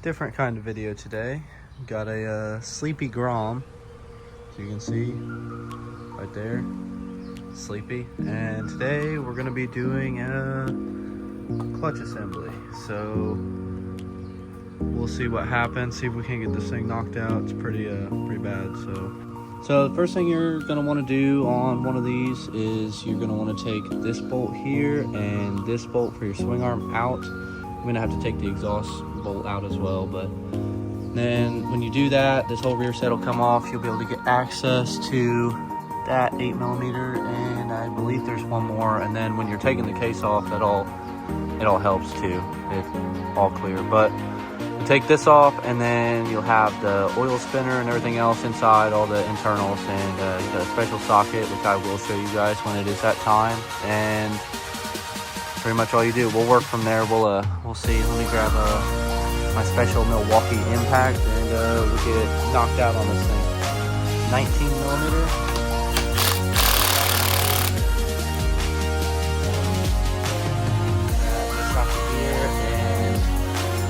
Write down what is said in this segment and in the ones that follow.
Different kind of video today. Got a sleepy Grom, so you can see right there, sleepy. And today we're gonna be doing a clutch assembly. So we'll see what happens. See if we can get this thing knocked out. It's pretty bad. So the first thing you're gonna want to do on one of these is you're gonna want to take this bolt here and this bolt for your swing arm out. I'm gonna have to take the exhaust bolt out as well, but then when you do that, this whole rear set will come off. You'll be able to get access to that 8mm, and I believe there's one more. And then when you're taking the case off, it all helps too. It's all clear. But you take this off, and then you'll have the oil spinner and everything else inside, all the internals, and the special socket, which I will show you guys when it is that time. And pretty much all you do. We'll work from there. We'll see. Let me grab my special Milwaukee impact, and we'll get it knocked out on this thing. 19mm.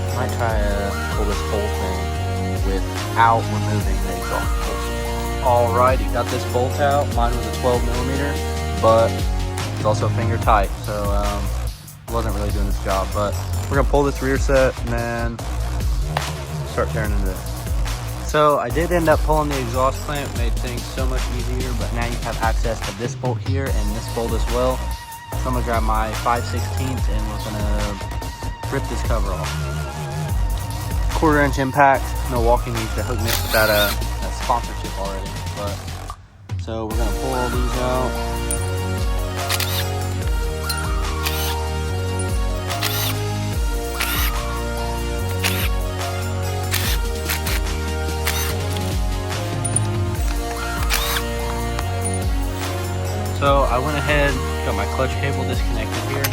I might try to pull this whole thing without removing the exhaust bolt. Alrighty, got this bolt out. Mine was a 12mm, but it's also finger tight, so wasn't really doing this job. But we're gonna pull this rear set and then start tearing into this. So I did end up pulling the exhaust clamp, made things so much easier, but now you have access to this bolt here and this bolt as well. So I'm gonna grab my 5/16 and we're gonna rip this cover off. 1/4" impact. Milwaukee needs to hook me up with that sponsorship already. But so we're gonna pull all these out. So I went ahead, got my clutch cable disconnected here.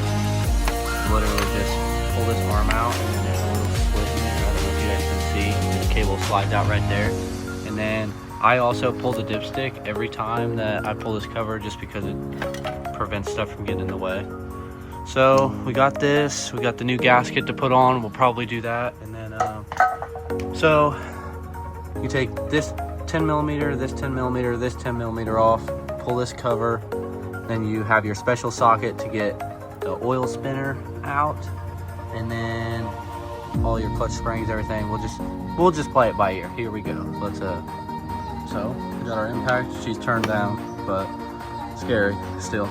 Literally just pull this arm out, and then there's a little slit in there. I don't know if you guys can see. The cable slides out right there. And then I also pull the dipstick every time that I pull this cover, just because it prevents stuff from getting in the way. So we got this. We got the new gasket to put on. We'll probably do that. And then, so you take this 10mm, this 10mm, this 10mm off. Pull this cover, then you have your special socket to get the oil spinner out, and then all your clutch springs, everything. We'll just play it by ear. Here we go. Let's so we got our impact. She's turned down, but scary still.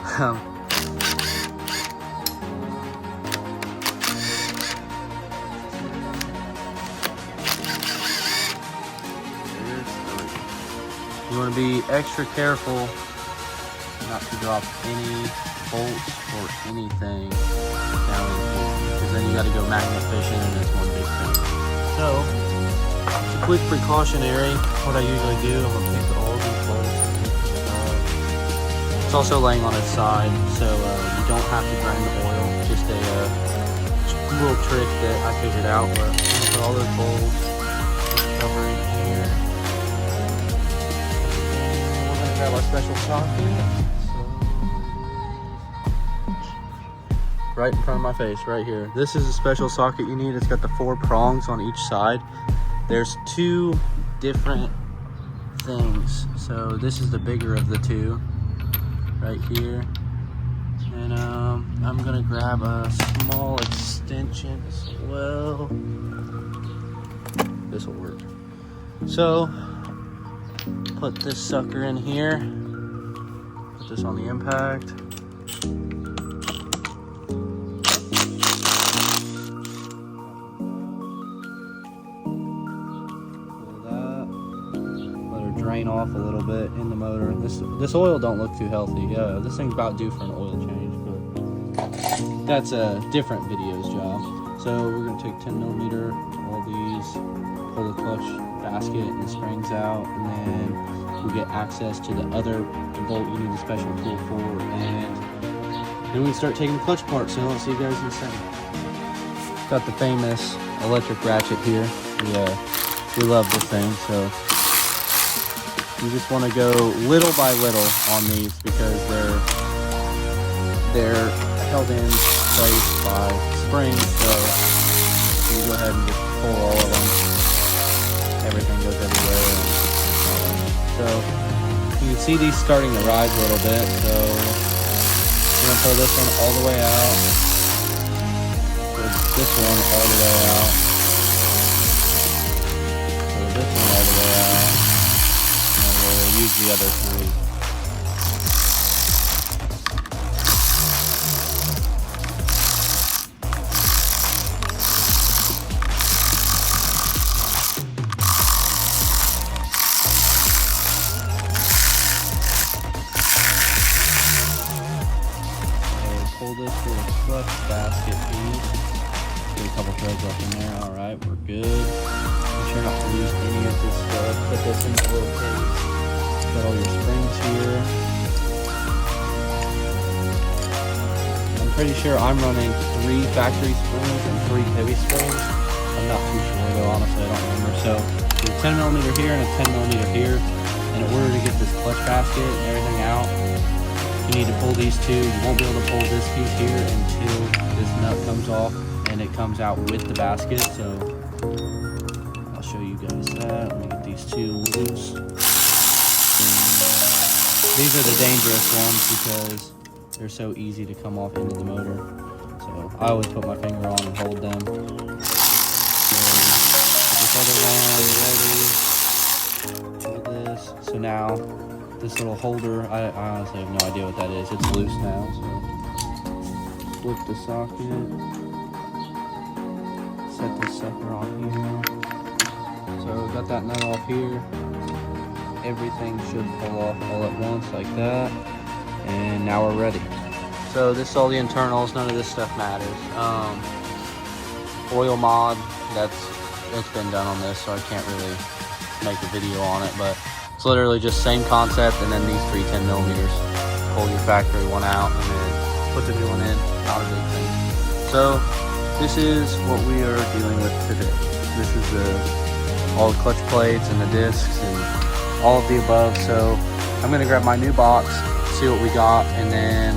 You want to be extra careful not to drop any bolts or anything down in here, because then you got to go magnet fishing, and it's one big thing. So it's a quick precautionary. What I usually do, I'm gonna pick all these bolts and pick it up. It's also laying on its side, so you don't have to drain the oil. Just a little trick that I figured out. But I'm gonna put all those bolts, cover in here. We're gonna grab our special socket. Right in front of my face, right here. This is a special socket you need. It's got the 4 prongs on each side. There's 2 different things. So this is the bigger of the 2, right here. And I'm gonna grab a small extension as well. This will work. So put this sucker in here. Put this on the impact. Drain off a little bit in the motor. This oil don't look too healthy. This thing's about due for an oil change, but that's a different video's job. So we're gonna take 10mm, all these, pull the clutch basket and the springs out, and then we'll get access to the other bolt you need a special tool for, and then we can start taking the clutch apart. So I'll see you guys in a second. Got the famous electric ratchet here. We love this thing, so you just want to go little by little on these, because they're held in place by springs. So you go ahead and just pull all of them So you can see these starting to rise a little bit. So we're gonna pull this one all the way out. Pull this one all the way out. Pull this one all the way out. And we'll use the other three. Pull this little clutch basket piece. Get a couple threads up in there. Alright, we're good. Make sure not to lose any of this stuff. Put this in the little case. Got all your springs here. I'm pretty sure I'm running 3 factory springs and 3 heavy springs. I'm not too sure though, honestly, I don't remember. So there's a 10mm here and a 10mm here. And in order to get this clutch basket and everything out, you need to pull these two. You won't be able to pull this piece here until this nut comes off and it comes out with the basket. So I'll show you guys that. Let me get these two loose. These are the dangerous ones because they're so easy to come off into the motor. So I always put my finger on and hold them. So this other one ready. Pull this. So now this little holder, I honestly have no idea what that is. It's loose now, so flip the socket, set this sucker on here. So got that nut off here. Everything should pull off all at once like that. And now we're ready. So this is all the internals, none of this stuff matters. Oil mod, it's been done on this, so I can't really make a video on it, but it's literally just same concept, and then these 3 10mm. Pull your factory one out and then put the new one in. Not a big thing. So this is what we are dealing with today. This is all the clutch plates and the discs and all of the above. So I'm gonna grab my new box, see what we got, and then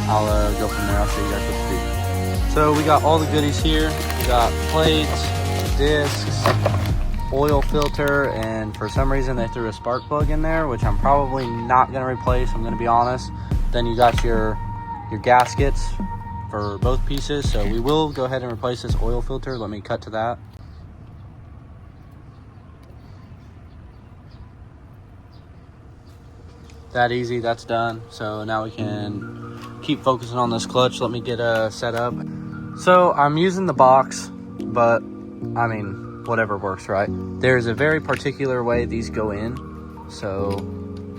I'll go from there. I'll show you guys what to do. So we got all the goodies here. We got plates, discs, oil filter, and for some reason they threw a spark plug in there, which I'm probably not going to replace, I'm going to be honest. Then you got your gaskets for both pieces, so we will go ahead and replace this oil filter. Let me cut to that. That easy, that's done. So now we can keep focusing on this clutch. Let me get set up. So I'm using the box, but I mean, whatever works, right? There's a very particular way these go in. So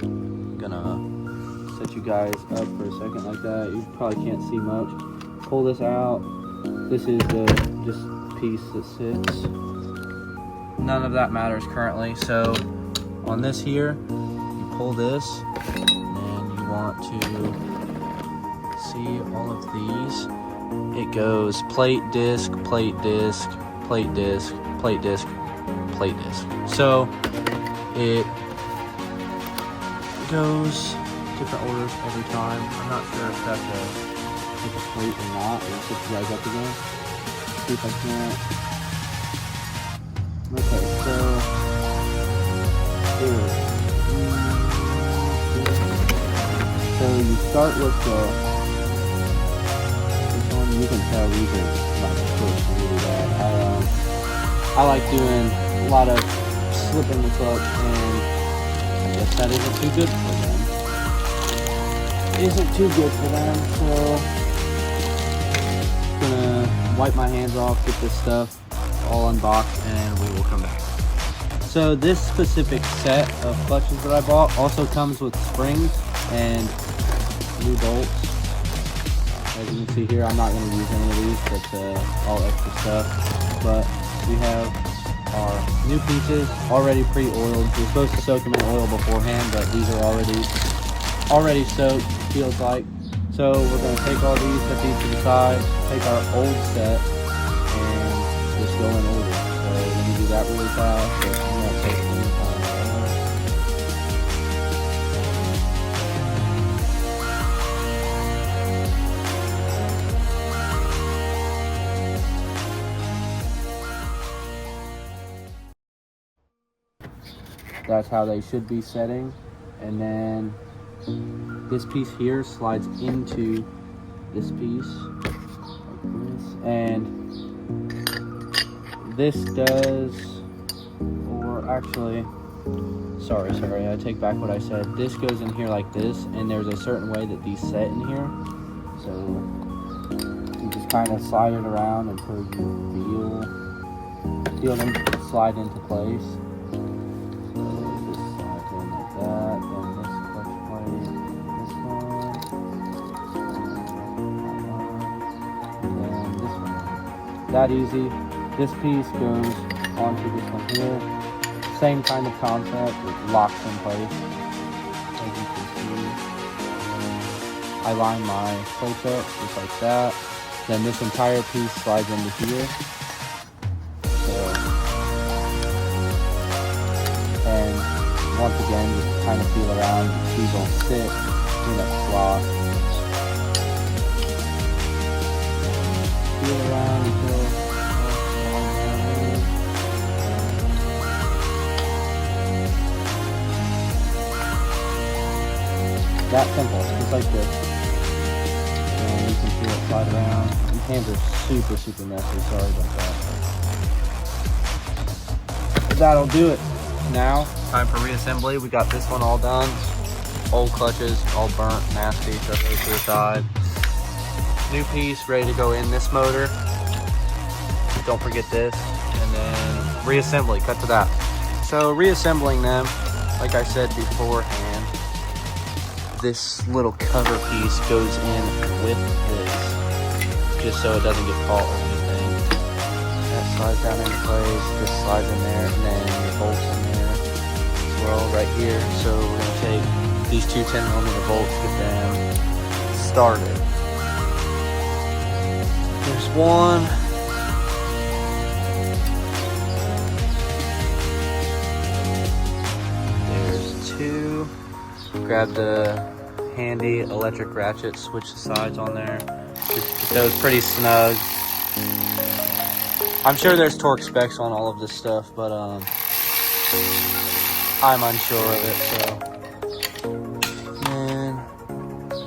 I'm gonna set you guys up for a second like that. You probably can't see much. Pull this out. This is the just piece that sits. None of that matters currently. So on this here, you pull this and you want to see all of these. It goes plate, disc, plate, disc, plate, disc, plate, disc, plate, disc. So it goes different orders every time. I'm not sure if that's a plate or not. I'll set you guys up again. See if I can. Okay, so here. So you start with this one. You can tell these are like pushed really bad. I like doing a lot of slipping the clutch, and I guess that isn't too good for them. It isn't too good for them, so I'm gonna wipe my hands off, get this stuff all unboxed, and we will come back. So this specific set of clutches that I bought also comes with springs and new bolts. As you can see here, I'm not going to use any of these, that's all extra stuff. But we have our new pieces already pre-oiled. We're supposed to soak them in oil beforehand, but these are already soaked, feels like. So we're going to take all these, set these to the side, take our old set, and just go in order. So let me do that really fast, but I'm not taking any time. That's how they should be setting. And then this piece here slides into this piece like this, and this does, or actually, sorry, I take back what I said. This goes in here like this, and there's a certain way that these set in here. So you just kind of slide it around until you feel them slide into place. So this slides in like that, then this clutch plate, this one, and then this one. That easy. This piece goes onto this one here. Same kind of concept, it locks in place, as you can see. I line my plates up just like that. Then this entire piece slides into here. So, and once again, just kind of feel around. These will sit in that slot. Feel around until that simple, just like this. And you can feel it slide around. These hands are super messy, sorry about that. But that'll do it. Now, time for reassembly. We got this one all done. Old clutches, all burnt, nasty, so those to the side. New piece ready to go in this motor. Don't forget this. And then reassembly, cut to that. So reassembling them, like I said beforehand, this little cover piece goes in with this, just so it doesn't get caught or anything. That slides down into place, this slides in there, and then your bolts in there as well right here. So we're gonna take these two 10mm bolts, get them started. There's one. There's two. Grab the handy electric ratchet, switch the sides on there. Get those pretty snug. I'm sure there's torque specs on all of this stuff, but I'm unsure of it, so. And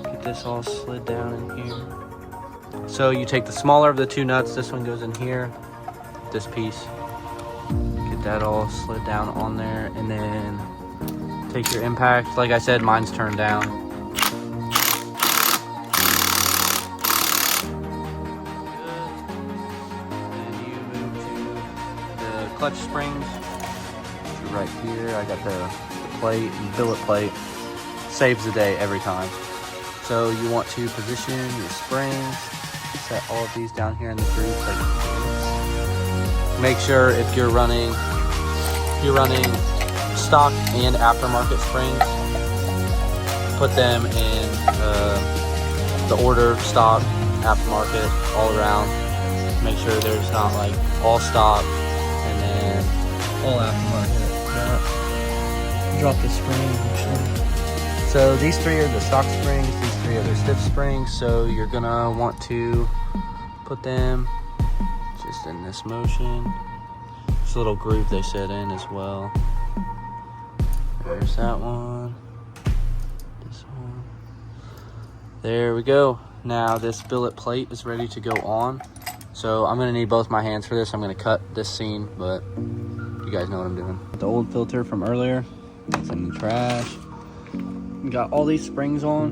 get this all slid down in here. So you take the smaller of the two nuts, this one goes in here, this piece. Get that all slid down on there, and then take your impact. Like I said, mine's turned down. Then you move to the clutch springs. Right here, I got the plate, billet plate. Saves the day every time. So you want to position your springs. Set all of these down here in the grooves like this. Make sure if you're running stock and aftermarket springs, put them in the order stock, aftermarket, all around. Make sure there's not like all stock and then all aftermarket. Drop the spring actually. So these three are the stock springs, these three are the stiff springs. So you're gonna want to put them just in this motion. This little groove they set in as well. There's that one. This one. There we go. Now this billet plate is ready to go on. So I'm gonna need both my hands for this. I'm gonna cut this seam, but you guys know what I'm doing. The old filter from earlier, it's in the trash. We got all these springs on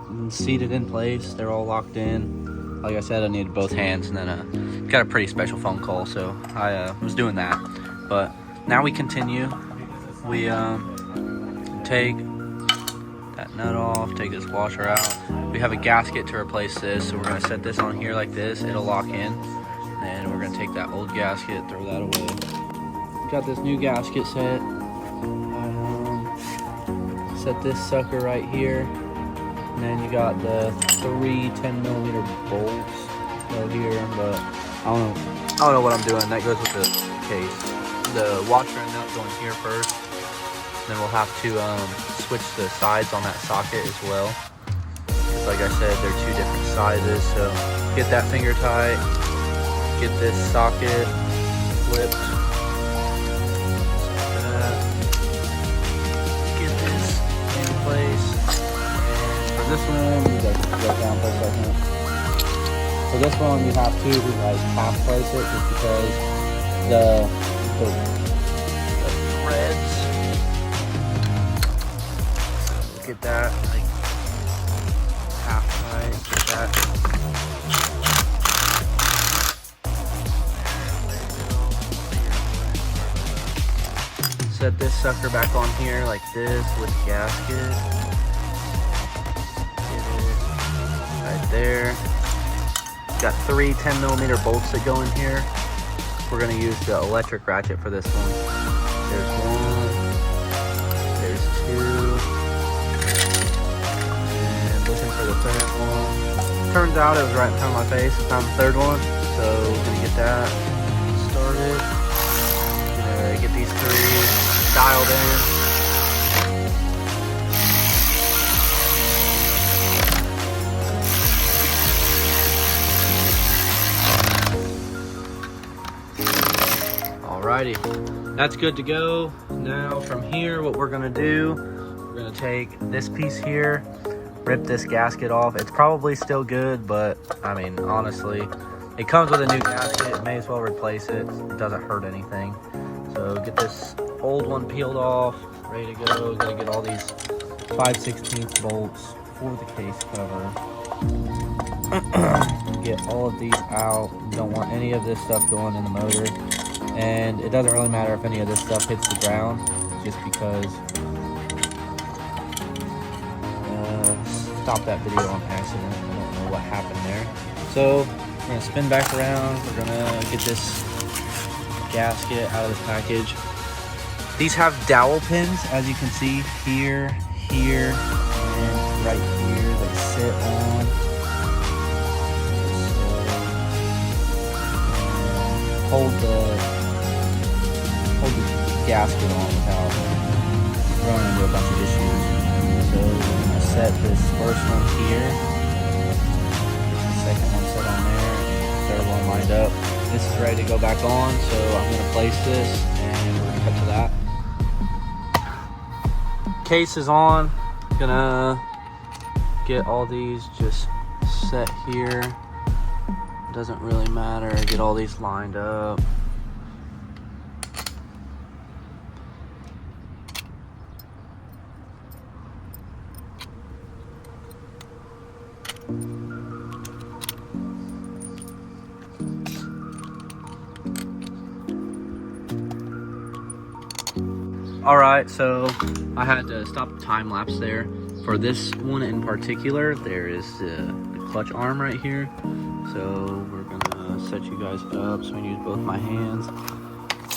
and seated in place. They're all locked in. Like I said, I needed both hands, and then got a pretty special phone call, so I was doing that. But now we continue. We take that nut off, take this washer out. We have a gasket to replace this, so we're gonna set this on here like this. It'll lock in. And we're gonna take that old gasket, throw that away. Got this new gasket set. Set this sucker right here. And then you got the 3 10mm bolts over here, but I don't know what I'm doing. That goes with the case. The washer and nut going here first. Then we'll have to switch the sides on that socket as well. Like I said, they're two different sizes, so get that finger tight, get this socket flipped, like that. For this one, you have to like half place it just because the threads. Look at that, like half tight. Get that. Set this sucker back on here like this with the gasket. Get it right there. Got 3 10mm bolts that go in here. We're gonna use the electric ratchet for this one. There's 1, there's 2, and looking for the 3rd one. Turns out it was right in front of my face. I found the 3rd one, so we're gonna get that started. Gonna get these 3 dialed in. Alrighty, that's good to go. Now from here, what we're gonna do, we're gonna take this piece here, rip this gasket off. It's probably still good, but I mean, honestly, it comes with a new gasket. May as well replace it. It doesn't hurt anything. So get this old one peeled off, ready to go. Gotta get all these 5/16 bolts for the case cover. Get all of these out. Don't want any of this stuff going in the motor. And it doesn't really matter if any of this stuff hits the ground, just because stopped that video on accident. I don't know what happened there. So we're gonna spin back around. We're gonna get this gasket out of the package. These have dowel pins, as you can see here, here, and right here. They sit on. So, hold the gasket on without running into a bunch of issues. So we're gonna set this first one here. Get the second one set on there. Third one lined up. This is ready to go back on, so I'm gonna place this and we're gonna cut to that. Case is on. Gonna get all these just set here. Doesn't really matter. Get all these lined up. Alright, so I had to stop the time lapse there. For this one in particular, there is the clutch arm right here. So we're gonna set you guys up so I can use both my hands.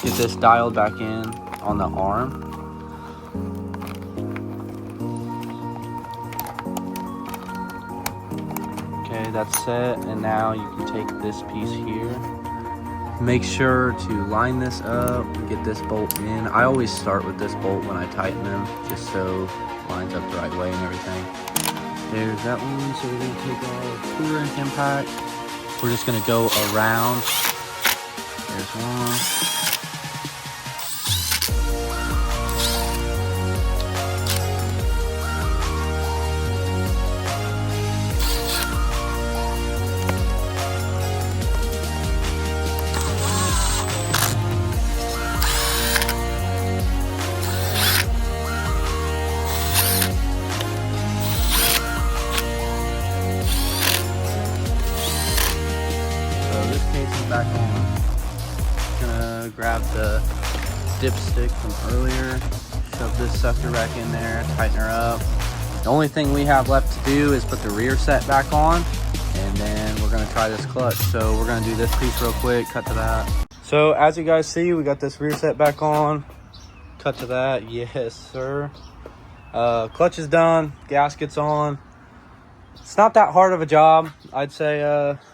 Get this dialed back in on the arm. Okay, that's set, and now you can take this piece here. Make sure to line this up, get this bolt in. I always start with this bolt when I tighten them, just so it lines up the right way and everything. There's that one, so we're gonna take our 1/4" impact. We're just gonna go around. There's one. Back on. Gonna grab the dipstick from earlier, shove this sucker back in there, tighten her up. The only thing we have left to do is put the rear set back on, and then we're gonna try this clutch. So we're gonna do this piece real quick, cut to that. So as you guys see, we got this rear set back on, cut to that, yes sir. Clutch is done, gasket's on. It's not that hard of a job. I'd say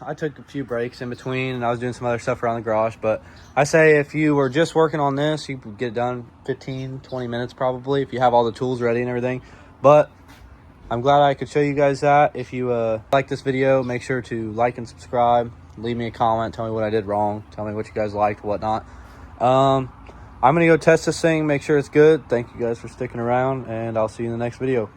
I took a few breaks in between and I was doing some other stuff around the garage, but I say if you were just working on this, you could get it done 15-20 minutes probably if you have all the tools ready and everything. But I'm glad I could show you guys that. If you like this video, make sure to like and subscribe. Leave me a comment, tell me what I did wrong, tell me what you guys liked, whatnot. I'm gonna go test this thing, make sure it's good. Thank you guys for sticking around, and I'll see you in the next video.